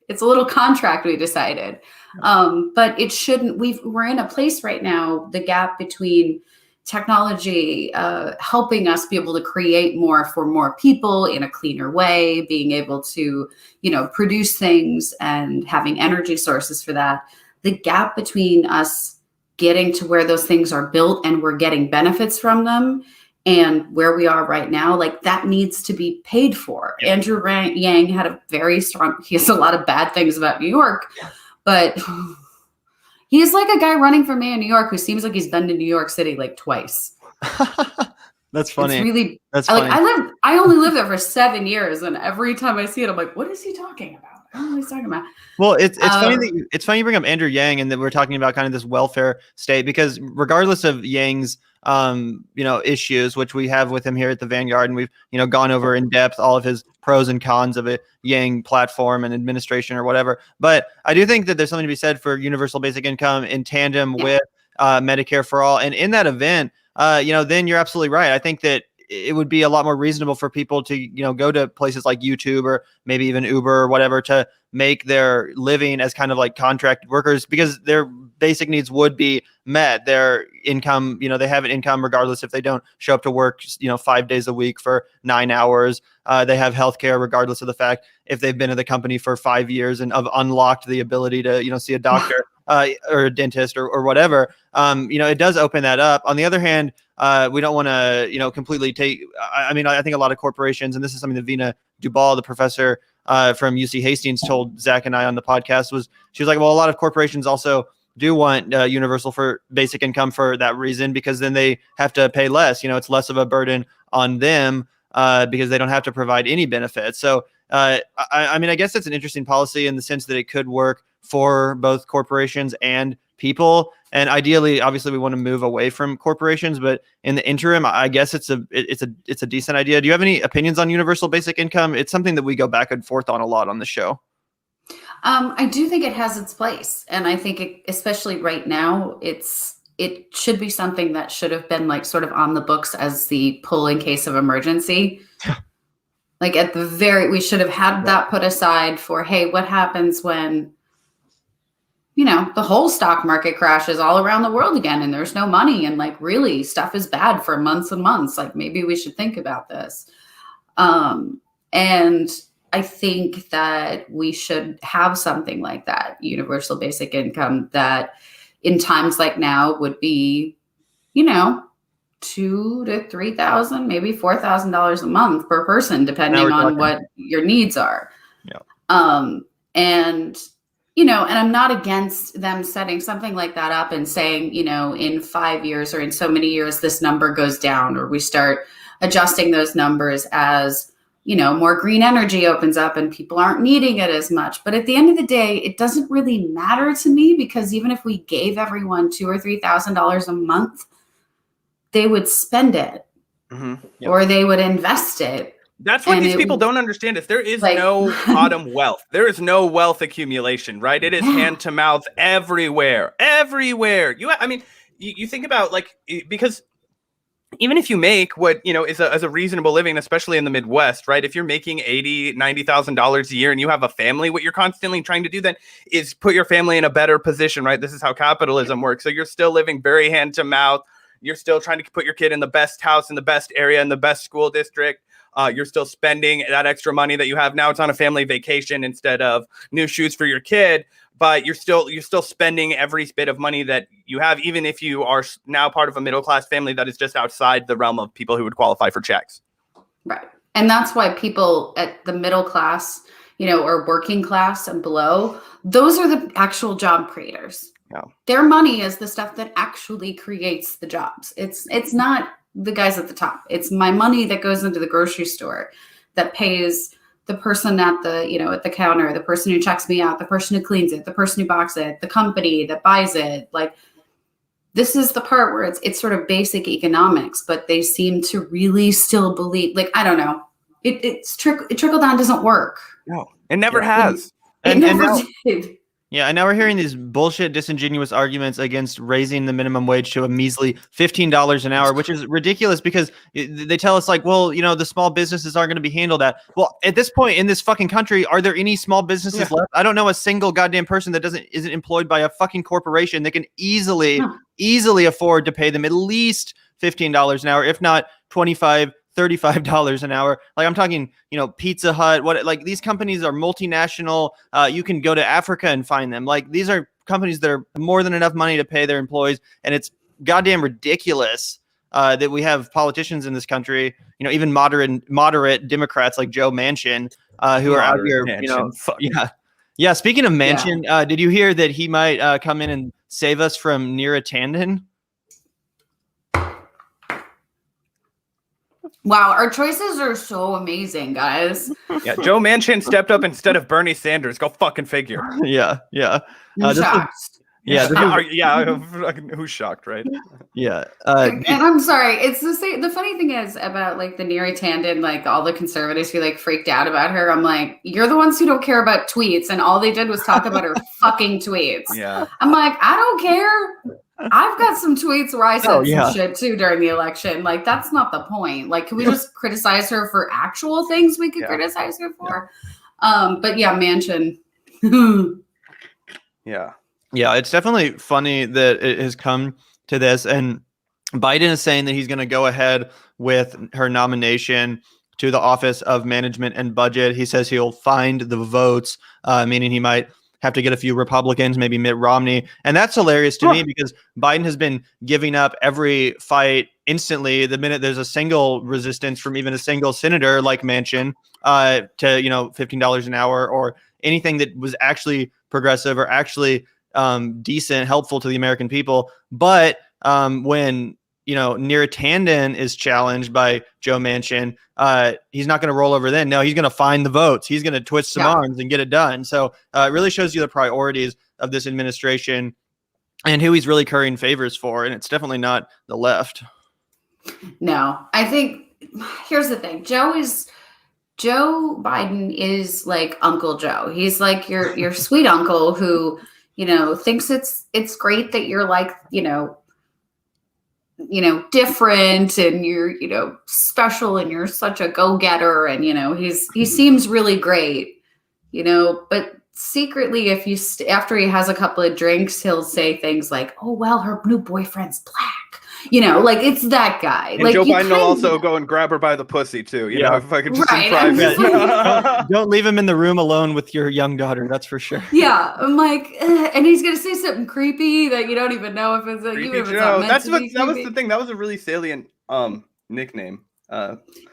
It's a little contract we decided. But it shouldn't. We're in a place right now, the gap between technology helping us be able to create more for more people in a cleaner way, being able to, produce things and having energy sources for that. The gap between us getting to where those things are built and we're getting benefits from them and where we are right now, like that needs to be paid for. Yeah. Andrew Yang had he has a lot of bad things about New York, but he's like a guy running for mayor of New York who seems like he's been to New York City like twice. That's funny. It's really, that's funny. I only lived there for 7 years, and every time I see it, I'm like, what is he talking about? I don't know what he's talking about. Well, it's funny it's funny you bring up Andrew Yang and that we're talking about kind of this welfare state, because regardless of Yang's issues, which we have with him here at the Vanguard, and we've gone over in depth all of his pros and cons of a Yang platform and administration or whatever. But I do think that there's something to be said for universal basic income in tandem with Medicare for all. And in that event, then you're absolutely right. I think that it would be a lot more reasonable for people to, go to places like YouTube or maybe even Uber or whatever to make their living as kind of like contract workers, because their basic needs would be met. Their income, they have an income regardless if they don't show up to work, 5 days a week for 9 hours. They have healthcare regardless of the fact if they've been in the company for 5 years and have unlocked the ability to, see a doctor or a dentist or whatever. It does open that up. On the other hand, we don't want to, completely take, I think a lot of corporations, and this is something that Vina Dubal, the professor from UC Hastings, told Zach and I on the podcast, she was like, well, a lot of corporations also do want universal for basic income for that reason, because then they have to pay less. It's less of a burden on them because they don't have to provide any benefits. So, I guess that's an interesting policy in the sense that it could work for both corporations and people. And ideally, obviously, we want to move away from corporations, but in the interim, I guess it's a decent idea. Do you have any opinions on universal basic income? It's something that we go back and forth on a lot on the show. I do think it has its place, and I think especially right now, it should be something that should have been like sort of on the books as the pull in case of emergency. Like we should have had that put aside for, hey, what happens when the whole stock market crashes all around the world again and there's no money and like really stuff is bad for months and months. Like maybe we should think about this. And I think that we should have something like that, universal basic income, that in times like now would be, $2,000 to $3,000, maybe $4,000 a month per person, depending on what your needs are. Yeah. And I'm not against them setting something like that up and saying, in 5 years or in so many years, this number goes down, or we start adjusting those numbers as, more green energy opens up and people aren't needing it as much. But at the end of the day, it doesn't really matter to me, because even if we gave everyone $2,000 or $3,000 a month, they would spend it or they would invest it. That's what these people don't understand, is there is no bottom wealth. There is no wealth accumulation, right? It is hand to mouth everywhere. you think about like, because even if you make what, you know, is a reasonable living, especially in the Midwest, right? If you're making $80,000-$90,000 a year and you have a family, what you're constantly trying to do then is put your family in a better position, right? This is how capitalism works. So you're still living very hand to mouth. You're still trying to put your kid in the best house, in the best area, in the best school district. You're still spending that extra money that you have now. It's on a family vacation instead of new shoes for your kid. But you're still spending every bit of money that you have, even if you are now part of a middle class family that is just outside the realm of people who would qualify for checks. Right. And that's why people at the middle class, you know, or working class and below, those are the actual job creators. Yeah. Their money is the stuff that actually creates the jobs. It's not the guys at the top. It's my money that goes into the grocery store that pays the person at the, you know, at the counter, the person who checks me out, the person who cleans it, the person who boxes it, the company that buys it. Like, this is the part where it's sort of basic economics, but they seem to really still believe, like, I don't know, trickle down doesn't work. No, it never has. It never did. Yeah, and now we're hearing these bullshit, disingenuous arguments against raising the minimum wage to a measly $15 an hour, which is ridiculous because they tell us like, well, you know, the small businesses aren't going to be handled at. Well, at this point in this fucking country, are there any small businesses left? I don't know a single goddamn person that isn't employed by a fucking corporation that can easily afford to pay them at least $15 an hour, if not $25, $35 an hour. Like, I'm talking, you know, Pizza Hut, like these companies are multinational. You can go to Africa and find them. Like, these are companies that are more than enough money to pay their employees. And it's goddamn ridiculous that we have politicians in this country, you know, even moderate Democrats like Joe Manchin, who are out here, you know, yeah. Speaking of Manchin, did you hear that he might come in and save us from Neera Tanden? Wow, our choices are so amazing, guys. Yeah, Joe Manchin stepped up instead of Bernie Sanders. Go fucking figure. Yeah. Shocked. Who's shocked, right? Yeah. And I'm sorry. It's the same. The funny thing is about like the Neera Tanden, like all the conservatives who like freaked out about her. I'm like, you're the ones who don't care about tweets, and all they did was talk about her fucking tweets. Yeah. I'm like, I don't care. I've got some tweets where I said some shit too during the election. Like, that's not the point. Like, can we just criticize her for actual things we could criticize her for? But yeah, Manchin. Yeah, it's definitely funny that it has come to this. And Biden is saying that he's going to go ahead with her nomination to the Office of Management and Budget. He says he'll find the votes, meaning he might have to get a few Republicans, maybe Mitt Romney. And that's hilarious to me because Biden has been giving up every fight instantly the minute there's a single resistance from even a single senator like Manchin to, you know, $15 an hour or anything that was actually progressive or actually decent, helpful to the American people. But when, you know, Neera Tanden is challenged by Joe Manchin, he's not going to roll over then. No, he's going to find the votes. He's going to twist some arms and get it done. So it really shows you the priorities of this administration and who he's really currying favors for. And it's definitely not the left. No, I think here's the thing. Joe Biden is like Uncle Joe. He's like your sweet uncle who, you know, thinks it's great that you're like, you know, different and you're, you know, special and you're such a go-getter. And, you know, he seems really great, you know, but secretly, if you, after he has a couple of drinks, he'll say things like, oh, well, her new boyfriend's black. You know, like, it's that guy. And like, Joe Biden will also go and grab her by the pussy too. You know, if I could just in private. Don't leave him in the room alone with your young daughter. That's for sure. Yeah, I'm like, and he's gonna say something creepy that you don't even know if it's even if it's not meant to be creepy. That was the thing. That was a really salient nickname.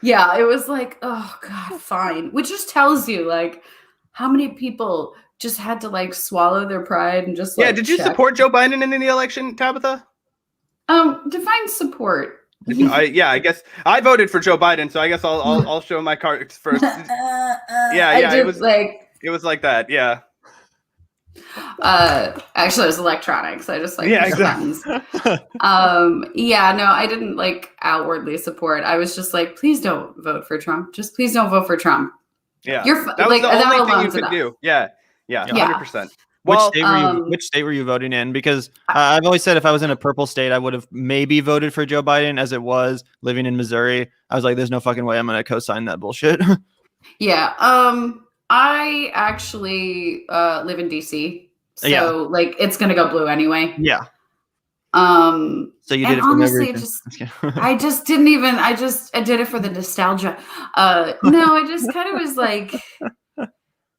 Yeah, it was like, oh god, fine. Which just tells you like how many people just had to like swallow their pride and just like, did you support Joe Biden in the election, Tabitha? Define support. I guess I voted for Joe Biden, so I guess I'll show my cards first. It was like that. Yeah. Actually, it was electronic, so I just like exactly. No, I didn't like outwardly support. I was just like, please don't vote for Trump. Just please don't vote for Trump. Yeah, that was the only thing you could do. Yeah, 100%. Well, which state were you voting in? Because I've always said if I was in a purple state, I would have maybe voted for Joe Biden. As it was living in Missouri, I was like, "There's no fucking way I'm going to co-sign that bullshit." Yeah. I actually live in DC, so like it's going to go blue anyway. Yeah. So you did it for honestly, no reason. I just didn't even. I did it for the nostalgia. No, I just kind of was like,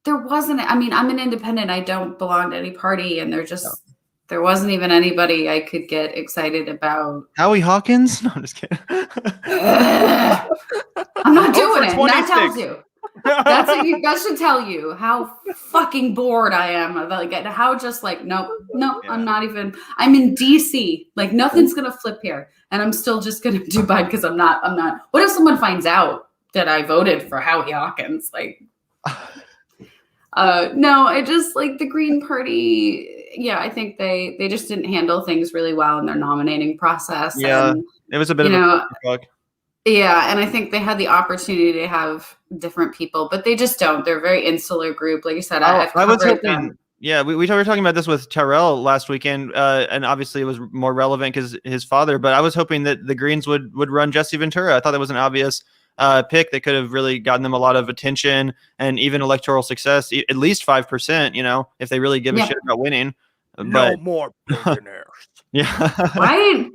there wasn't. I mean, I'm an independent. I don't belong to any party, and there wasn't even anybody I could get excited about. Howie Hawkins? No, I'm just kidding. I'm not doing it. That tells you. That should tell you how fucking bored I am. Like how just like nope. I'm not even. I'm in DC. Like nothing's gonna flip here, and I'm still just gonna do Biden because I'm not. What if someone finds out that I voted for Howie Hawkins? Like, no, I just like the Green Party. Yeah, I think they just didn't handle things really well in their nominating process. Yeah, and, it was a bit of a fuck. Yeah, and I think they had the opportunity to have different people, but they just don't. They're a very insular group. Like you said, I was hoping. Them. Yeah, we were talking about this with Terrell last weekend, and obviously it was more relevant because his father. But I was hoping that the Greens would run Jesse Ventura. I thought that was an obvious pick that could have really gotten them a lot of attention and even electoral success, at least 5%. You know, if they really give a shit about winning. No more billionaires. Yeah. Right.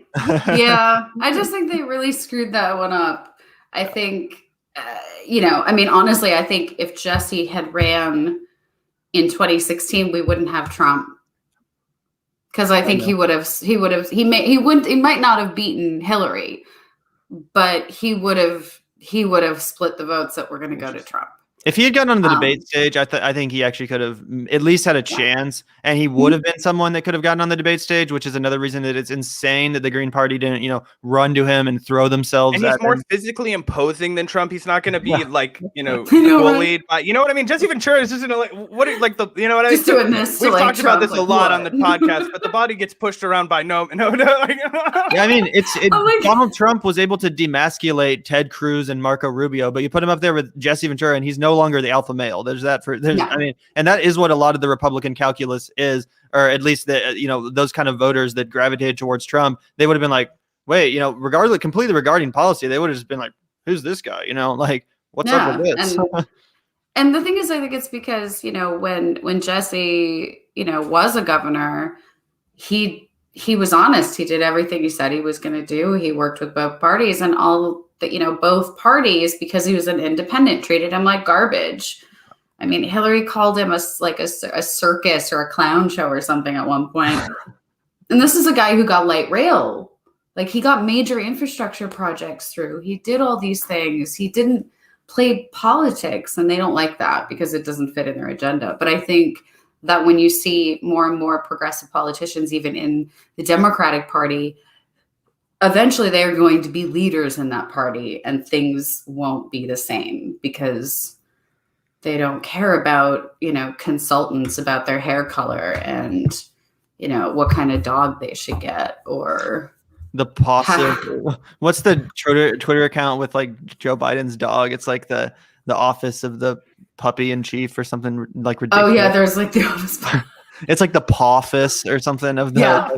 Yeah. I just think they really screwed that one up. I think, I mean, honestly, I think if Jesse had ran in 2016, we wouldn't have Trump. Because I think he might not have beaten Hillary, but he would have split the votes that were going to go to Trump. If he had gotten on the debate stage, I think he actually could have at least had a chance, and he would have been someone that could have gotten on the debate stage, which is another reason that it's insane that the Green Party didn't, run to him and throw themselves. And he's more physically imposing than Trump. He's not going to be bullied by, you know what I mean? Jesse Ventura is just what you know what I mean? Doing this. We've talked about this a lot on the podcast, but the body gets pushed around by no. Yeah, I mean, Donald Trump was able to demasculate Ted Cruz and Marco Rubio, but you put him up there with Jesse Ventura, and he's no longer the alpha male. I mean, and that is what a lot of the Republican calculus is, or at least those kind of voters that gravitated towards Trump, they would have been like, wait, completely regarding policy, they would have just been like, who's this guy? Like, what's up with this? And the thing is, I think it's because, when Jesse, was a governor, he was honest. He did everything he said he was going to do. He worked with both parties, and all that, both parties, because he was an independent, treated him like garbage. I mean, Hillary called him a circus or a clown show or something at one point. And this is a guy who got light rail. Like, he got major infrastructure projects through. He did all these things. He didn't play politics, and they don't like that because it doesn't fit in their agenda. But I think that when you see more and more progressive politicians, even in the Democratic Party, eventually they are going to be leaders in that party, and things won't be the same because they don't care about, consultants about their hair color and, what kind of dog they should get, or the possible. What's the Twitter account with like Joe Biden's dog? It's like the office of the puppy in chief or something like ridiculous. Oh yeah, there's like the office. It's like the pawfist or something of the. Yeah.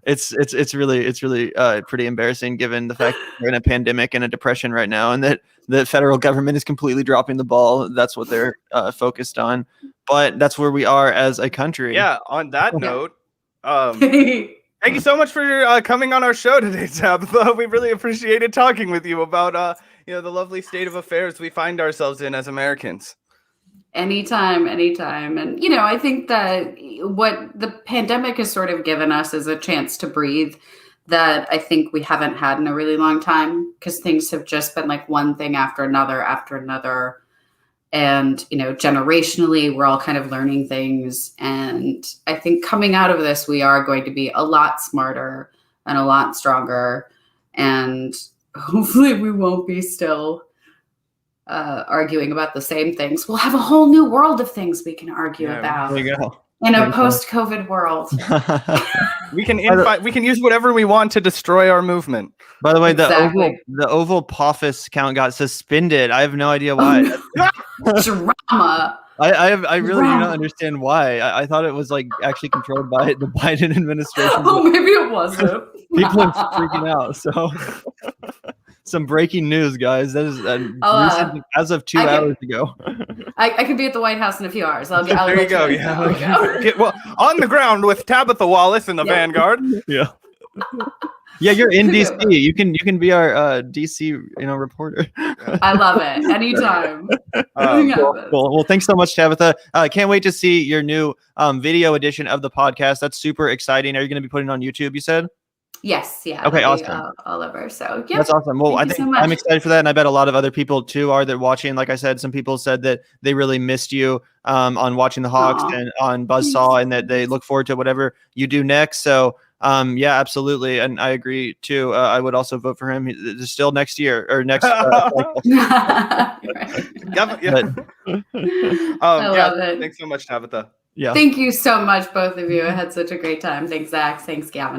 It's really pretty embarrassing given the fact that we're in a pandemic and a depression right now, and that the federal government is completely dropping the ball. That's what they're focused on, but that's where we are as a country. Yeah. On that note, thank you so much for coming on our show today, Tabetha. We really appreciated talking with you about the lovely state of affairs we find ourselves in as Americans. Anytime. And, I think that what the pandemic has sort of given us is a chance to breathe that I think we haven't had in a really long time, because things have just been like one thing after another. And, generationally, we're all kind of learning things. And I think coming out of this, we are going to be a lot smarter and a lot stronger. And hopefully we won't be still arguing about the same things. We'll have a whole new world of things we can argue about. There you go. In a post-COVID world. We can use whatever we want to destroy our movement. By the way, the oval POFIS account got suspended. I have no idea why. Drama. I really do not understand why. I thought it was like actually controlled by the Biden administration. Oh, maybe it wasn't. People are freaking out. So some breaking news, guys. That is recent, as of 2 hours ago. I could be at the White House in a few hours. I'll there you go. Yeah. Well, on the ground with Tabetha Wallace in the Vanguard. Yeah. Yeah, you're in DC. You can be our DC, reporter. I love it. Anytime. Cool. Well, thanks so much, Tabetha. Can't wait to see your new video edition of the podcast. That's super exciting. Are you going to be putting it on YouTube? You said. Yes. Yeah. Okay. Awesome. All over. So yeah. That's awesome. Well, I think I'm excited for that, and I bet a lot of other people too are that watching. Like I said, some people said that they really missed you on watching the Hawks and on Buzzsaw, and that they look forward to whatever you do next. So. Yeah, absolutely, and I agree too. I would also vote for him. He's still next year or next. I love it. Thanks so much, Tabetha. Yeah. Thank you so much, both of you. I had such a great time. Thanks, Zach. Thanks, Gavin.